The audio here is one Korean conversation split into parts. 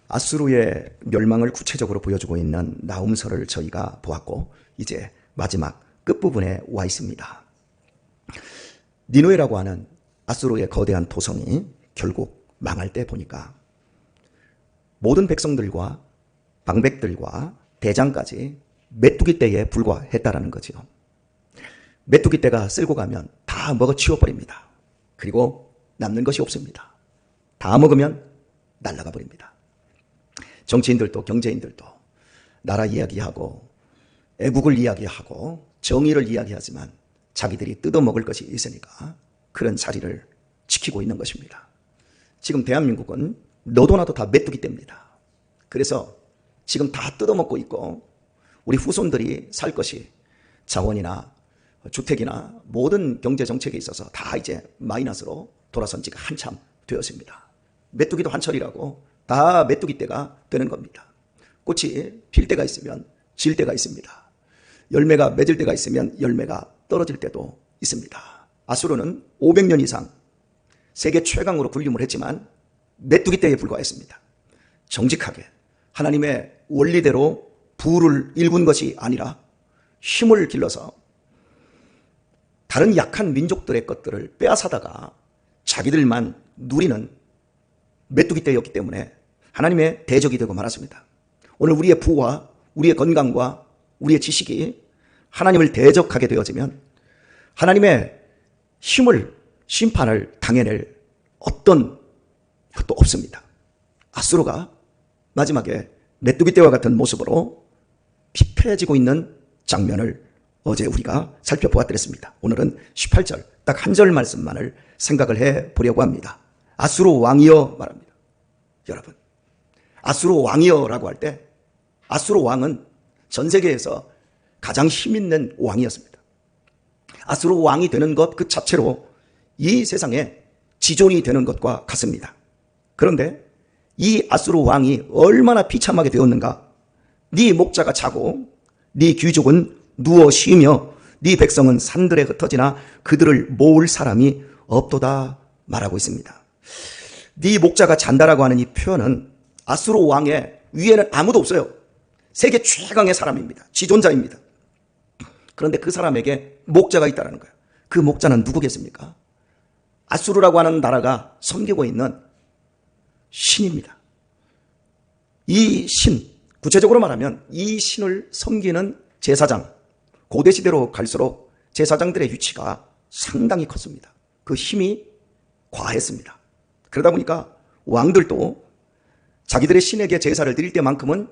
아수르의 멸망을 구체적으로 보여주고 있는 나훔서를 저희가 보았고, 이제 마지막 끝부분에 와 있습니다. 니느웨라고 하는 아수르의 거대한 도성이 결국 망할 때 보니까 모든 백성들과 방백들과 대장까지 메뚜기 떼에 불과했다라는 거죠. 메뚜기 떼가 쓸고 가면 다 먹어치워버립니다. 그리고 남는 것이 없습니다. 다 먹으면 날아가 버립니다. 정치인들도 경제인들도 나라 이야기하고 애국을 이야기하고 정의를 이야기하지만 자기들이 뜯어먹을 것이 있으니까 그런 자리를 지키고 있는 것입니다. 지금 대한민국은 너도 나도 다 메뚜기 떼입니다. 그래서 지금 다 뜯어먹고 있고 우리 후손들이 살 것이 자원이나 주택이나 모든 경제 정책에 있어서 다 이제 마이너스로 돌아선 지가 한참 되었습니다. 메뚜기도 한철이라고 다 메뚜기 때가 되는 겁니다. 꽃이 필 때가 있으면 질 때가 있습니다. 열매가 맺을 때가 있으면 열매가 떨어질 때도 있습니다. 아수르는 500년 이상 세계 최강으로 군림을 했지만 메뚜기 때에 불과했습니다. 정직하게 하나님의 원리대로 부를 일군 것이 아니라 힘을 길러서 다른 약한 민족들의 것들을 빼앗아다가 자기들만 누리는 메뚜기 떼였기 때문에 하나님의 대적이 되고 말았습니다. 오늘 우리의 부와 우리의 건강과 우리의 지식이 하나님을 대적하게 되어지면 하나님의 힘을 심판을 당해낼 어떤 것도 없습니다. 아수르가 마지막에 메뚜기 떼와 같은 모습으로 피폐해지고 있는 장면을 어제 우리가 살펴보았더랬습니다. 오늘은 18절 딱 한 절 말씀만을 생각을 해보려고 합니다. 아수르 왕이여 말합니다. 여러분, 아수르 왕이여라고 할 때 아수르 왕은 전 세계에서 가장 힘있는 왕이었습니다. 아수르 왕이 되는 것 그 자체로 이 세상에 지존이 되는 것과 같습니다. 그런데 이 아수르 왕이 얼마나 비참하게 되었는가. 네 목자가 자고 네 귀족은 누워 쉬며 네 백성은 산들에 흩어지나 그들을 모을 사람이 없도다 말하고 있습니다. 네 목자가 잔다라고 하는 이 표현은 아수르 왕의 위에는 아무도 없어요. 세계 최강의 사람입니다. 지존자입니다. 그런데 그 사람에게 목자가 있다는 거예요. 그 목자는 누구겠습니까? 아수르라고 하는 나라가 섬기고 있는 신입니다. 이 신, 구체적으로 말하면 이 신을 섬기는 제사장, 고대시대로 갈수록 제사장들의 위치가 상당히 컸습니다. 그 힘이 과했습니다. 그러다 보니까 왕들도 자기들의 신에게 제사를 드릴 때만큼은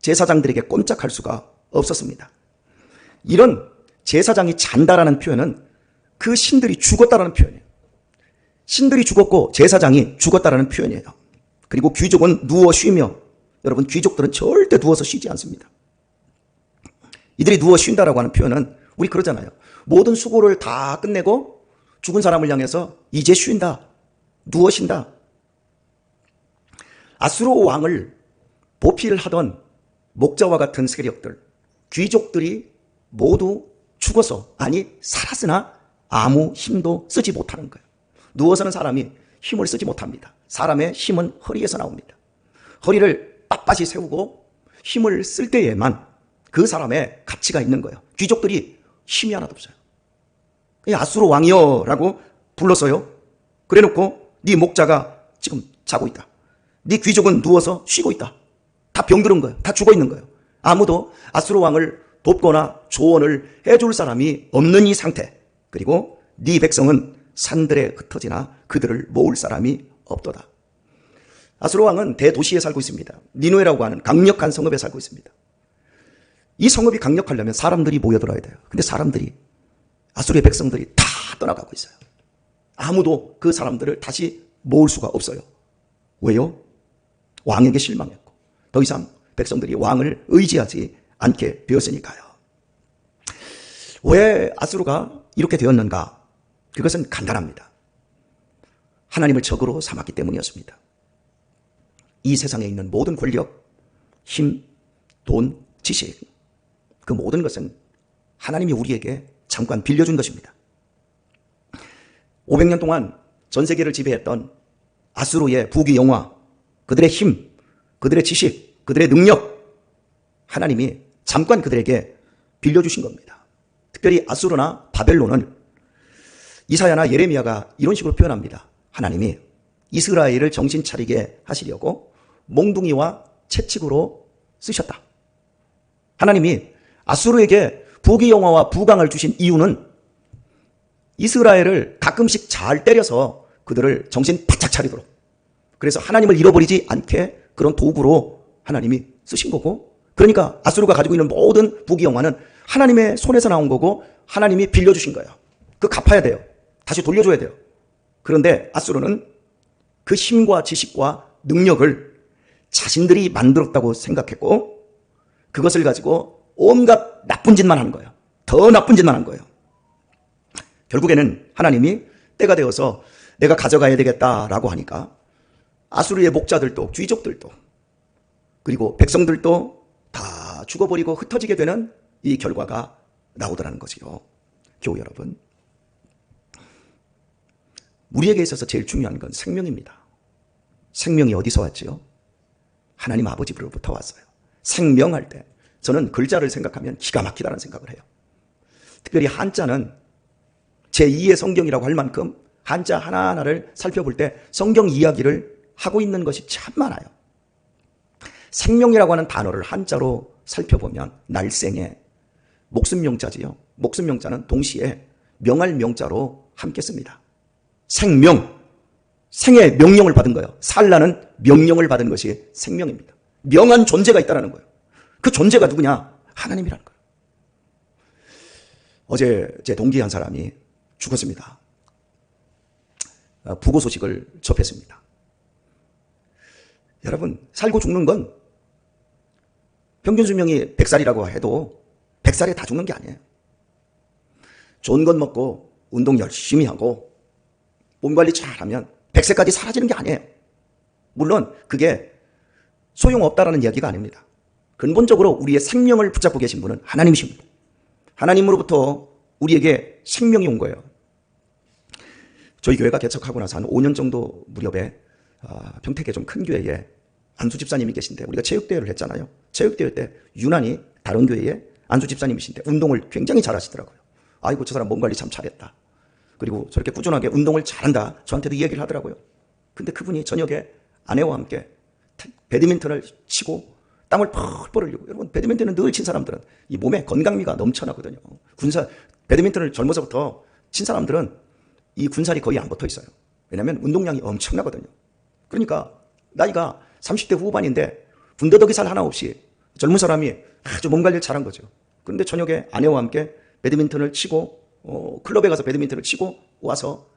제사장들에게 꼼짝할 수가 없었습니다. 이런 제사장이 잔다라는 표현은 그 신들이 죽었다라는 표현이에요. 신들이 죽었고 제사장이 죽었다라는 표현이에요. 그리고 귀족은 누워 쉬며, 여러분 귀족들은 절대 누워서 쉬지 않습니다. 이들이 누워 쉰다라고 하는 표현은 우리 그러잖아요. 모든 수고를 다 끝내고 죽은 사람을 향해서 이제 쉰다, 누워 쉰다. 아수르 왕을 보필하던 목자와 같은 세력들, 귀족들이 모두 죽어서, 아니 살았으나 아무 힘도 쓰지 못하는 거예요. 누워서는 사람이 힘을 쓰지 못합니다. 사람의 힘은 허리에서 나옵니다. 허리를 빳빳이 세우고 힘을 쓸 때에만 그 사람의 가치가 있는 거예요. 귀족들이 힘이 하나도 없어요. 아수르 왕이여 라고 불렀어요. 그래놓고 네 목자가 지금 자고 있다. 네 귀족은 누워서 쉬고 있다. 다 병들은 거예요. 다 죽어 있는 거예요. 아무도 아수르 왕을 돕거나 조언을 해줄 사람이 없는 이 상태. 그리고 네 백성은 산들에 흩어지나 그들을 모을 사람이 없도다. 아수르 왕은 대도시에 살고 있습니다. 니느웨라고 하는 강력한 성읍에 살고 있습니다. 이 성읍이 강력하려면 사람들이 모여들어야 돼요. 근데 사람들이, 아수르의 백성들이 다 떠나가고 있어요. 아무도 그 사람들을 다시 모을 수가 없어요. 왜요? 왕에게 실망했고 더 이상 백성들이 왕을 의지하지 않게 되었으니까요. 왜 아수르가 이렇게 되었는가? 그것은 간단합니다. 하나님을 적으로 삼았기 때문이었습니다. 이 세상에 있는 모든 권력, 힘, 돈, 지식, 그 모든 것은 하나님이 우리에게 잠깐 빌려준 것입니다. 500년 동안 전 세계를 지배했던 아수르의 부귀 영화, 그들의 힘, 그들의 지식, 그들의 능력, 하나님이 잠깐 그들에게 빌려주신 겁니다. 특별히 아수르나 바벨론을 이사야나 예레미야가 이런 식으로 표현합니다. 하나님이 이스라엘을 정신 차리게 하시려고 몽둥이와 채찍으로 쓰셨다. 하나님이 아수르에게 부귀영화와 부강을 주신 이유는 이스라엘을 가끔씩 잘 때려서 그들을 정신 바짝 차리도록, 그래서 하나님을 잃어버리지 않게 그런 도구로 하나님이 쓰신 거고, 그러니까 아수르가 가지고 있는 모든 부귀영화는 하나님의 손에서 나온 거고 하나님이 빌려주신 거예요. 그거 갚아야 돼요. 다시 돌려줘야 돼요. 그런데 아수르는 그 힘과 지식과 능력을 자신들이 만들었다고 생각했고 그것을 가지고 온갖 나쁜 짓만 하는 거예요. 더 나쁜 짓만 한 거예요. 결국에는 하나님이 때가 되어서 내가 가져가야 되겠다라고 하니까 아수르의 목자들도 귀족들도 그리고 백성들도 다 죽어버리고 흩어지게 되는 이 결과가 나오더라는 거지요. 교우 여러분, 우리에게 있어서 제일 중요한 건 생명입니다. 생명이 어디서 왔지요? 하나님 아버지로부터 왔어요. 생명할 때 저는 글자를 생각하면 기가 막히다는 생각을 해요. 특별히 한자는 제2의 성경이라고 할 만큼 한자 하나하나를 살펴볼 때 성경 이야기를 하고 있는 것이 참 많아요. 생명이라고 하는 단어를 한자로 살펴보면 날생에 목숨명자지요. 목숨명자는 동시에 명할 명자로 함께 씁니다. 생명, 생의 명령을 받은 거예요. 살라는 명령을 받은 것이 생명입니다. 명한 존재가 있다는 거예요. 그 존재가 누구냐? 하나님이라는 거예요. 어제 제 동기 한 사람이 죽었습니다. 부고 소식을 접했습니다. 여러분, 살고 죽는 건 평균 수명이 100살이라고 해도 100살에 다 죽는 게 아니에요. 좋은 것 먹고 운동 열심히 하고 몸 관리 잘하면 100세까지 사라지는 게 아니에요. 물론 그게 소용없다라는 이야기가 아닙니다. 근본적으로 우리의 생명을 붙잡고 계신 분은 하나님이십니다. 하나님으로부터 우리에게 생명이 온 거예요. 저희 교회가 개척하고 나서 한 5년 정도 무렵에 평택의 좀 큰 교회에 안수 집사님이 계신데 우리가 체육대회를 했잖아요. 체육대회 때 유난히 다른 교회에 안수 집사님이신데 운동을 굉장히 잘하시더라고요. 아이고 저 사람 몸 관리 참 잘했다. 그리고 저렇게 꾸준하게 운동을 잘한다. 저한테도 이 얘기를 하더라고요. 근데 그분이 저녁에 아내와 함께 배드민턴을 치고 땀을 펄펄 흘리고, 여러분 배드민턴을 늘 친 사람들은 이 몸에 건강미가 넘쳐나거든요. 배드민턴을 젊어서부터 친 사람들은 이 군살이 거의 안 붙어 있어요. 왜냐하면 운동량이 엄청나거든요. 그러니까 나이가 30대 후반인데 군더더기 살 하나 없이 젊은 사람이 아주 몸 관리를 잘한 거죠. 그런데 저녁에 아내와 함께 배드민턴을 치고 클럽에 가서 배드민턴을 치고 와서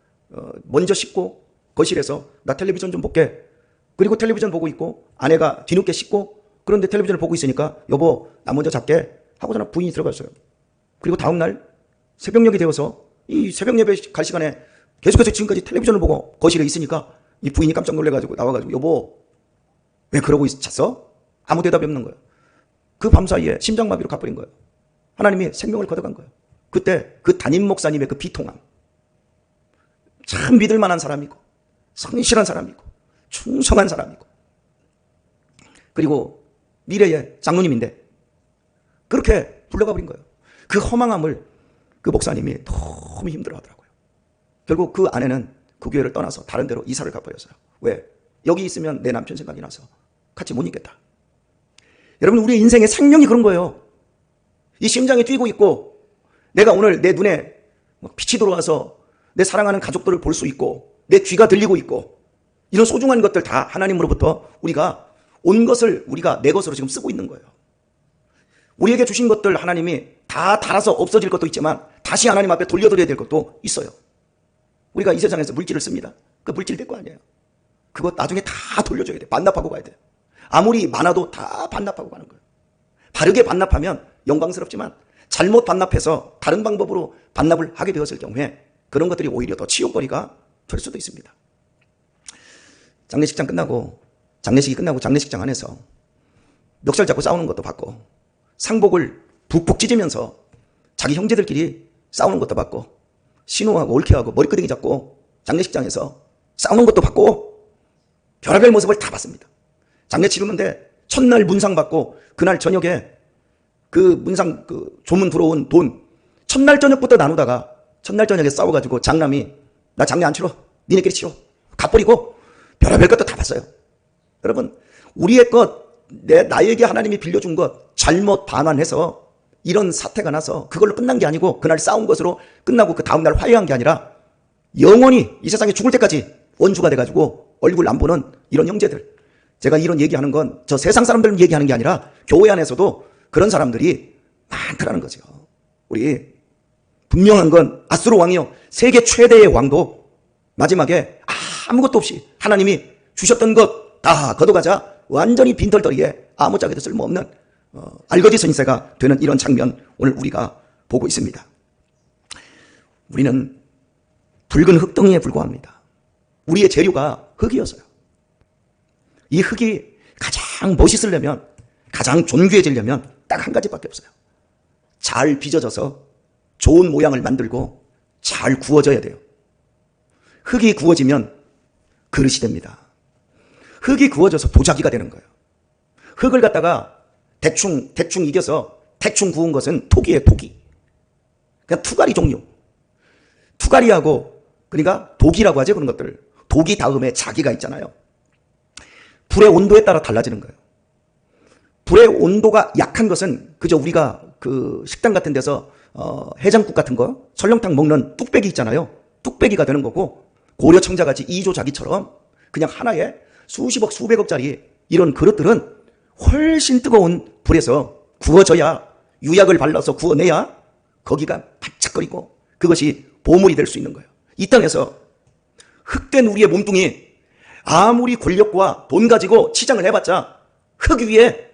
먼저 씻고 거실에서 나 텔레비전 좀 볼게. 그리고 텔레비전 보고 있고 아내가 뒤늦게 씻고, 그런데 텔레비전을 보고 있으니까 여보 나 먼저 잘게 하고서는 부인이 들어갔어요. 그리고 다음날 새벽녘이 되어서 이 새벽 예배 갈 시간에 계속해서 지금까지 텔레비전을 보고 거실에 있으니까 이 부인이 깜짝 놀래가지고 나와가지고 여보 왜 그러고 잤어? 아무 대답이 없는 거예요. 그 밤사이에 심장마비로 가버린 거예요. 하나님이 생명을 걷어간 거예요. 그때 그 담임 목사님의 그 비통함, 참 믿을 만한 사람이고 성실한 사람이고 충성한 사람이고 그리고 미래의 장로님인데 그렇게 불러가 버린 거예요. 그 허망함을 그 목사님이 너무 힘들어 하더라고요. 결국 그 아내는 그 교회를 떠나서 다른 데로 이사를 가버렸어요. 왜? 여기 있으면 내 남편 생각이 나서 같이 못 있겠다. 여러분, 우리의 인생의 생명이 그런 거예요. 이 심장이 뛰고 있고 내가 오늘 내 눈에 빛이 들어와서 내 사랑하는 가족들을 볼 수 있고 내 귀가 들리고 있고 이런 소중한 것들 다 하나님으로부터 우리가 온 것을 우리가 내 것으로 지금 쓰고 있는 거예요. 우리에게 주신 것들 하나님이 다 닳아서 없어질 것도 있지만 다시 하나님 앞에 돌려드려야 될 것도 있어요. 우리가 이 세상에서 물질을 씁니다. 그 물질 될 거 아니에요. 그거 나중에 다 돌려줘야 돼. 반납하고 가야 돼. 아무리 많아도 다 반납하고 가는 거예요. 바르게 반납하면 영광스럽지만 잘못 반납해서 다른 방법으로 반납을 하게 되었을 경우에 그런 것들이 오히려 더 치욕거리가 될 수도 있습니다. 장례식이 끝나고 장례식장 안에서 멱살 잡고 싸우는 것도 봤고 상복을 북북 찢으면서 자기 형제들끼리 싸우는 것도 봤고 신우하고 올케하고 머리끄댕이 잡고 장례식장에서 싸우는 것도 봤고 별의별 모습을 다 봤습니다. 장례 치르는데 첫날 문상 받고 그날 저녁에 그 문상 조문 들어온 돈 첫날 저녁부터 나누다가 첫날 저녁에 싸워가지고 장남이 나 장례 안 치러 니네끼리 치러 갚버리고 별의별 것도 다 봤어요. 여러분 우리의 나에게 하나님이 빌려준 것 잘못 반환해서 이런 사태가 나서 그걸로 끝난 게 아니고 그날 싸운 것으로 끝나고 그 다음날 화해한 게 아니라 영원히 이 세상에 죽을 때까지 원수가 돼가지고 얼굴 안 보는 이런 형제들. 제가 이런 얘기하는 건 저 세상 사람들 얘기하는 게 아니라 교회 안에서도 그런 사람들이 많더라는 거죠. 우리 분명한 건 아수르 왕이요 세계 최대의 왕도 마지막에 아무것도 없이 하나님이 주셨던 것 다 걷어가자 완전히 빈털터리에 아무짝에도 쓸모없는 알거지 선지자가 되는 이런 장면 오늘 우리가 보고 있습니다. 우리는 붉은 흙덩이에 불과합니다. 우리의 재료가 흙이었어요. 이 흙이 가장 멋있으려면 가장 존귀해지려면 딱 한 가지밖에 없어요. 잘 빚어져서 좋은 모양을 만들고 잘 구워져야 돼요. 흙이 구워지면 그릇이 됩니다. 흙이 구워져서 도자기가 되는 거예요. 흙을 갖다가 대충 이겨서 대충 구운 것은 토기예요. 토기. 그냥 투가리 종류. 투가리하고 그러니까 독이라고 하죠. 그런 것들. 독이 다음에 자기가 있잖아요. 불의 온도에 따라 달라지는 거예요. 불의 온도가 약한 것은 그저 우리가 그 식당 같은 데서 해장국 같은 거 설렁탕 먹는 뚝배기 있잖아요. 뚝배기가 되는 거고 고려 청자같이 이조 자기처럼 그냥 하나에 수십억 수백억짜리 이런 그릇들은 훨씬 뜨거운 불에서 구워져야 유약을 발라서 구워내야 거기가 반짝거리고 그것이 보물이 될 수 있는 거예요. 이 땅에서 흙된 우리의 몸뚱이 아무리 권력과 돈 가지고 치장을 해봤자 흙 위에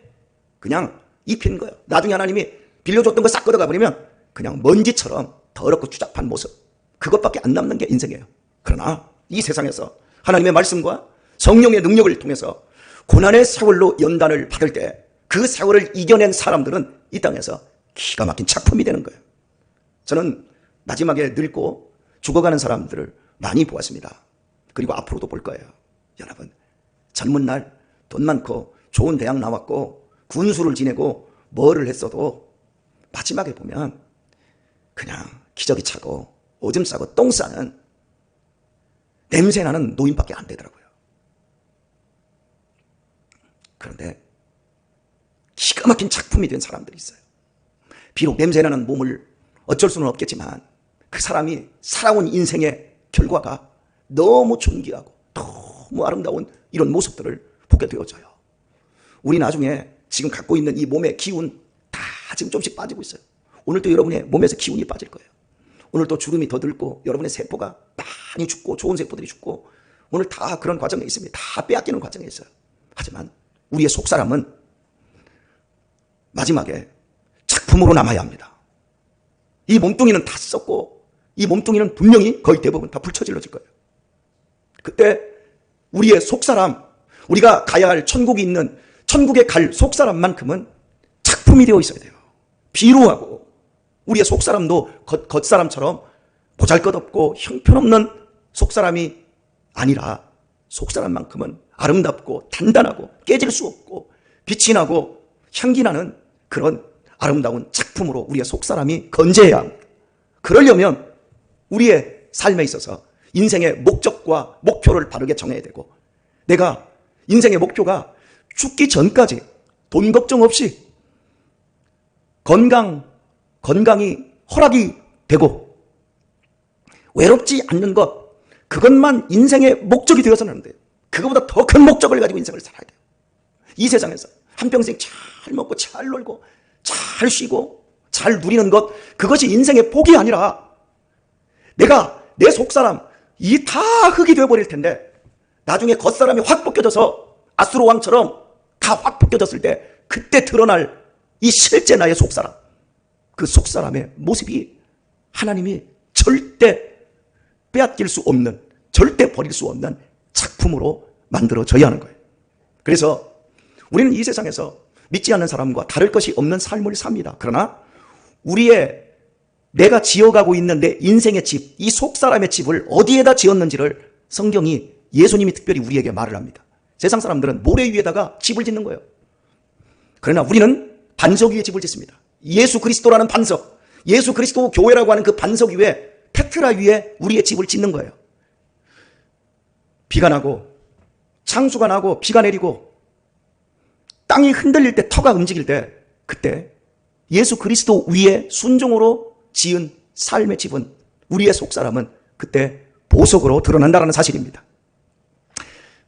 그냥 입힌 거예요. 나중에 하나님이 빌려줬던 거 싹 걷어가 버리면 그냥 먼지처럼 더럽고 추잡한 모습 그것밖에 안 남는 게 인생이에요. 그러나 이 세상에서 하나님의 말씀과 성령의 능력을 통해서 고난의 세월로 연단을 받을 때 그 세월을 이겨낸 사람들은 이 땅에서 기가 막힌 작품이 되는 거예요. 저는 마지막에 늙고 죽어가는 사람들을 많이 보았습니다. 그리고 앞으로도 볼 거예요. 여러분 젊은 날 돈 많고 좋은 대학 나왔고 군수를 지내고 뭐를 했어도 마지막에 보면 그냥 기저귀 차고 오줌 싸고 똥 싸는 냄새나는 노인밖에 안 되더라고요. 그런데 기가 막힌 작품이 된 사람들이 있어요. 비록 냄새나는 몸을 어쩔 수는 없겠지만 그 사람이 살아온 인생의 결과가 너무 존귀하고 너무 아름다운 이런 모습들을 보게 되어져요. 우리 나중에 지금 갖고 있는 이 몸의 기운 다 지금 조금씩 빠지고 있어요. 오늘도 여러분의 몸에서 기운이 빠질 거예요. 오늘도 주름이 더 들고 여러분의 세포가 많이 죽고 좋은 세포들이 죽고 오늘 다 그런 과정에 있습니다. 다 빼앗기는 과정에 있어요. 하지만 우리의 속사람은 마지막에 작품으로 남아야 합니다. 이 몸뚱이는 다 썩고 이 몸뚱이는 분명히 거의 대부분 다 불처질러질 거예요. 그때 우리의 속사람, 우리가 가야 할 천국이 있는 천국에 갈 속사람만큼은 작품이 되어 있어야 돼요. 비루하고 우리의 속사람도 겉사람처럼 보잘것없고 형편없는 속사람이 아니라 속사람만큼은 아름답고 단단하고 깨질 수 없고 빛이 나고 향기 나는 그런 아름다운 작품으로 우리의 속사람이 건재해야 합니다. 그러려면 우리의 삶에 있어서 인생의 목적과 목표를 바르게 정해야 되고 내가 인생의 목표가 죽기 전까지 돈 걱정 없이 건강이 허락이 되고 외롭지 않는 것 그것만 인생의 목적이 되어서는 안 돼요. 그거보다 더 큰 목적을 가지고 인생을 살아야 돼요. 이 세상에서 한평생 잘 먹고 잘 놀고 잘 쉬고 잘 누리는 것 그것이 인생의 복이 아니라 내가 내 속사람 이 다 흙이 되어버릴 텐데 나중에 겉사람이 확 벗겨져서 아수르 왕처럼 다 확 벗겨졌을 때 그때 드러날 이 실제 나의 속사람 그 속사람의 모습이 하나님이 절대 빼앗길 수 없는 절대 버릴 수 없는 작품으로 만들어져야 하는 거예요. 그래서 우리는 이 세상에서 믿지 않는 사람과 다를 것이 없는 삶을 삽니다. 그러나 내가 지어가고 있는 내 인생의 집, 이 속사람의 집을 어디에다 지었는지를 성경이 예수님이 특별히 우리에게 말을 합니다. 세상 사람들은 모래 위에다가 집을 짓는 거예요. 그러나 우리는 반석 위에 집을 짓습니다. 예수 그리스도라는 반석, 예수 그리스도 교회라고 하는 그 반석 위에, 페트라 위에 우리의 집을 짓는 거예요. 비가 나고 창수가 나고 비가 내리고 땅이 흔들릴 때, 터가 움직일 때, 그때 예수 그리스도 위에 순종으로 지은 삶의 집은, 우리의 속사람은 그때 보석으로 드러난다는 사실입니다.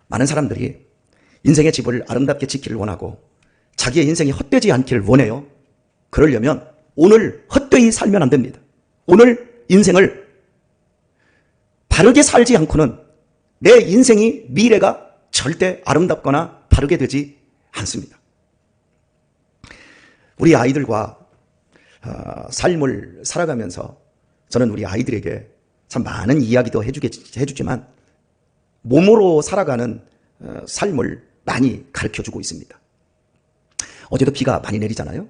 많은 사람들이 인생의 집을 아름답게 지키를 원하고 자기의 인생이 헛되지 않기를 원해요. 그러려면 오늘 헛되이 살면 안 됩니다. 오늘 인생을 바르게 살지 않고는 내 인생이, 미래가 절대 아름답거나 바르게 되지 않습니다. 우리 아이들과 삶을 살아가면서 저는 우리 아이들에게 참 많은 이야기도 해주지만 몸으로 살아가는 삶을 많이 가르쳐주고 있습니다. 어제도 비가 많이 내리잖아요.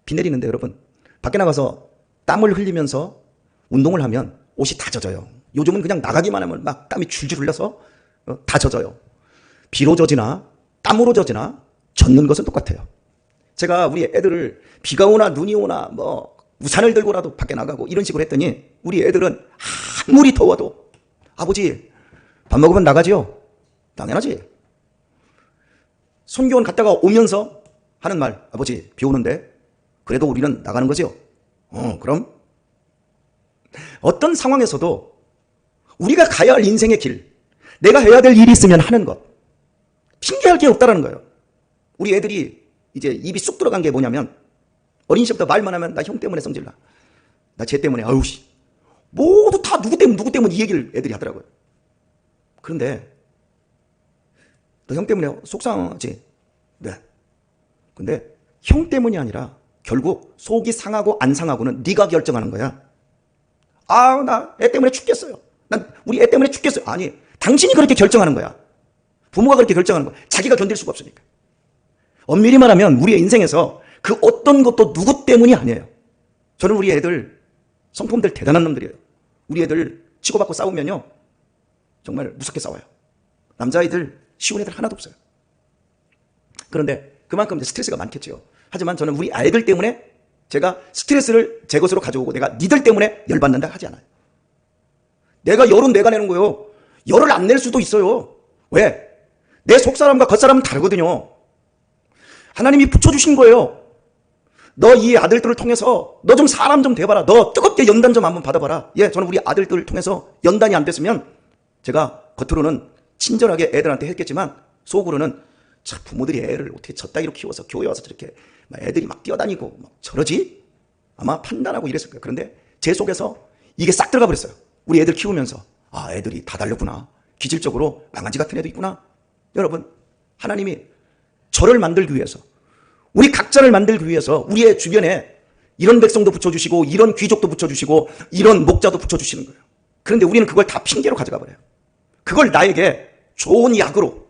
비 내리는데 여러분, 밖에 나가서 땀을 흘리면서 운동을 하면 옷이 다 젖어요. 요즘은 그냥 나가기만 하면 막 땀이 줄줄 흘려서 다 젖어요. 비로 젖으나 땀으로 젖으나 젖는 것은 똑같아요. 제가 우리 애들을 비가 오나 눈이 오나 뭐 우산을 들고라도 밖에 나가고 이런 식으로 했더니 우리 애들은 아무리 더워도 아버지 밥 먹으면 나가지요? 당연하지. 손교원 갔다가 오면서 하는 말, 아버지 비 오는데 그래도 우리는 나가는 거죠? 그럼 어떤 상황에서도 우리가 가야 할 인생의 길, 내가 해야 될 일이 있으면 하는 것, 핑계할 게 없다라는 거예요. 우리 애들이 이제 입이 쑥 들어간 게 뭐냐면, 어린 시절부터 말만 하면 나 형 때문에 성질나, 나 쟤 때문에, 아우 씨, 모두 다 누구 때문에 이 얘기를 애들이 하더라고요. 그런데 너 형 때문에 속상하지? 네. 근데 형 때문이 아니라 결국 속이 상하고 안 상하고는 네가 결정하는 거야. 아, 나 애 때문에 죽겠어요. 난 우리 애 때문에 죽겠어요. 아니, 당신이 그렇게 결정하는 거야. 부모가 그렇게 결정하는 거야. 자기가 견딜 수가 없으니까. 엄밀히 말하면 우리의 인생에서 그 어떤 것도 누구 때문이 아니에요. 저는 우리 애들, 성품들 대단한 놈들이에요. 우리 애들 치고받고 싸우면요, 정말 무섭게 싸워요. 남자아이들 쉬운 애들 하나도 없어요. 그런데 그만큼 이제 스트레스가 많겠죠. 하지만 저는 우리 아이들 때문에 제가 스트레스를 제 것으로 가져오고 내가 니들 때문에 열받는다 하지 않아요. 내가 열은 내가 내는 거예요. 열을 안 낼 수도 있어요. 왜? 내 속사람과 겉사람은 다르거든요. 하나님이 붙여주신 거예요. 너 이 아들들을 통해서 너 좀 사람 좀 돼봐라. 너 뜨겁게 연단 좀 한번 받아봐라. 예, 저는 우리 아들들을 통해서 연단이 안 됐으면 제가 겉으로는 친절하게 애들한테 했겠지만 속으로는 참 부모들이 애를 어떻게 저따위로 키워서 교회 와서 저렇게 애들이 막 뛰어다니고 막 저러지? 아마 판단하고 이랬을 거예요. 그런데 제 속에서 이게 싹 들어가 버렸어요. 우리 애들 키우면서 아, 애들이 다 달렸구나. 기질적으로 망아지 같은 애도 있구나. 여러분, 하나님이 저를 만들기 위해서, 우리 각자를 만들기 위해서 우리의 주변에 이런 백성도 붙여주시고 이런 귀족도 붙여주시고 이런 목자도 붙여주시는 거예요. 그런데 우리는 그걸 다 핑계로 가져가 버려요. 그걸 나에게 좋은 약으로,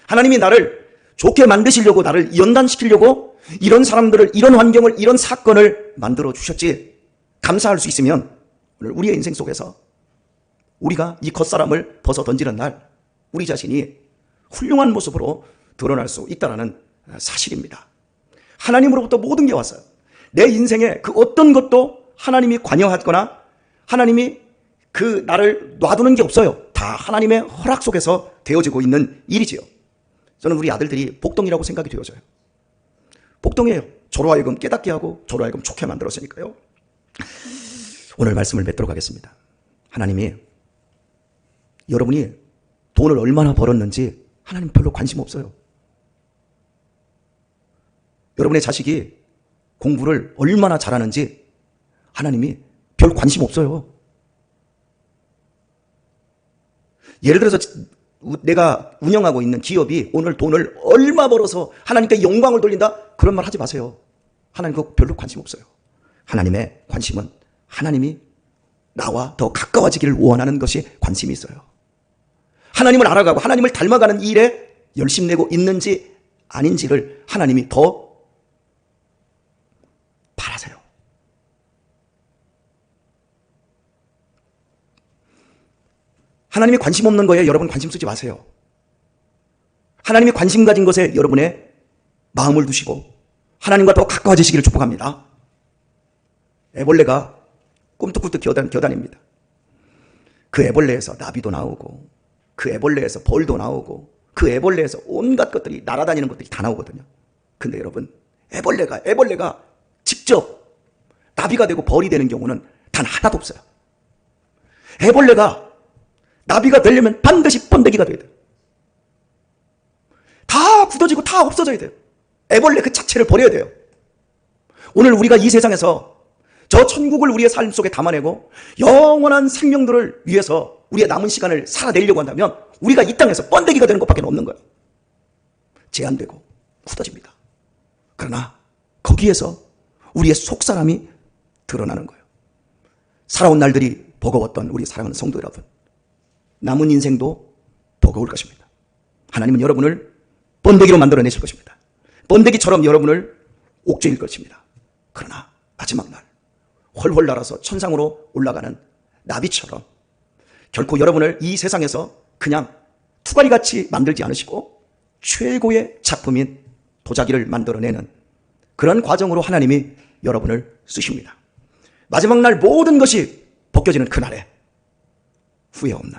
하나님이 나를 좋게 만드시려고, 나를 연단시키려고 이런 사람들을, 이런 환경을, 이런 사건을 만들어 주셨지. 감사할 수 있으면 오늘 우리의 인생 속에서 우리가 이 겉사람을 벗어 던지는 날 우리 자신이 훌륭한 모습으로 드러날 수 있다는 사실입니다. 하나님으로부터 모든 게 왔어요. 내 인생에 그 어떤 것도 하나님이 관여하거나 하나님이 그 나를 놔두는 게 없어요. 다 하나님의 허락 속에서 되어지고 있는 일이지요. 저는 우리 아들들이 복덩이라고 생각이 되어져요. 복덩이에요. 저로 하여금 깨닫게 하고 저로 하여금 좋게 만들었으니까요. 오늘 말씀을 맺도록 하겠습니다. 하나님이 여러분이 돈을 얼마나 벌었는지 하나님 별로 관심 없어요. 여러분의 자식이 공부를 얼마나 잘하는지 하나님이 별 관심 없어요. 예를 들어서 내가 운영하고 있는 기업이 오늘 돈을 얼마 벌어서 하나님께 영광을 돌린다? 그런 말 하지 마세요. 하나님 그거 별로 관심 없어요. 하나님의 관심은 하나님이 나와 더 가까워지기를 원하는 것이 관심이 있어요. 하나님을 알아가고 하나님을 닮아가는 일에 열심 내고 있는지 아닌지를 하나님이 더 바라세요. 하나님이 관심 없는 거에 여러분 관심 쓰지 마세요. 하나님이 관심 가진 것에 여러분의 마음을 두시고 하나님과 더 가까워지시기를 축복합니다. 애벌레가 꿈틀꿈틀 겨다닙니다. 그 애벌레에서 나비도 나오고 그 애벌레에서 벌도 나오고 그 애벌레에서 온갖 것들이 날아다니는 것들이 다 나오거든요. 근데 여러분, 애벌레가 직접 나비가 되고 벌이 되는 경우는 단 하나도 없어요. 애벌레가 나비가 되려면 반드시 번데기가 돼야 돼요. 다 굳어지고 다 없어져야 돼요. 애벌레 그 자체를 버려야 돼요. 오늘 우리가 이 세상에서 저 천국을 우리의 삶 속에 담아내고 영원한 생명들을 위해서 우리의 남은 시간을 살아내려고 한다면 우리가 이 땅에서 번데기가 되는 것밖에 없는 거예요. 제한되고 굳어집니다. 그러나 거기에서 우리의 속사람이 드러나는 거예요. 살아온 날들이 버거웠던 우리 사랑하는 성도 여러분, 남은 인생도 버거울 것입니다. 하나님은 여러분을 번데기로 만들어내실 것입니다. 번데기처럼 여러분을 옥죄일 것입니다. 그러나 마지막 날 훨훨 날아서 천상으로 올라가는 나비처럼 결코 여러분을 이 세상에서 그냥 투가리같이 만들지 않으시고 최고의 작품인 도자기를 만들어내는 그런 과정으로 하나님이 여러분을 쓰십니다. 마지막 날 모든 것이 벗겨지는 그날에 후회 없는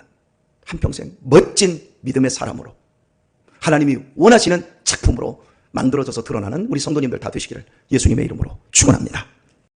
한평생 멋진 믿음의 사람으로 하나님이 원하시는 작품으로 만들어져서 드러나는 우리 성도님들 다 되시기를 예수님의 이름으로 축원합니다.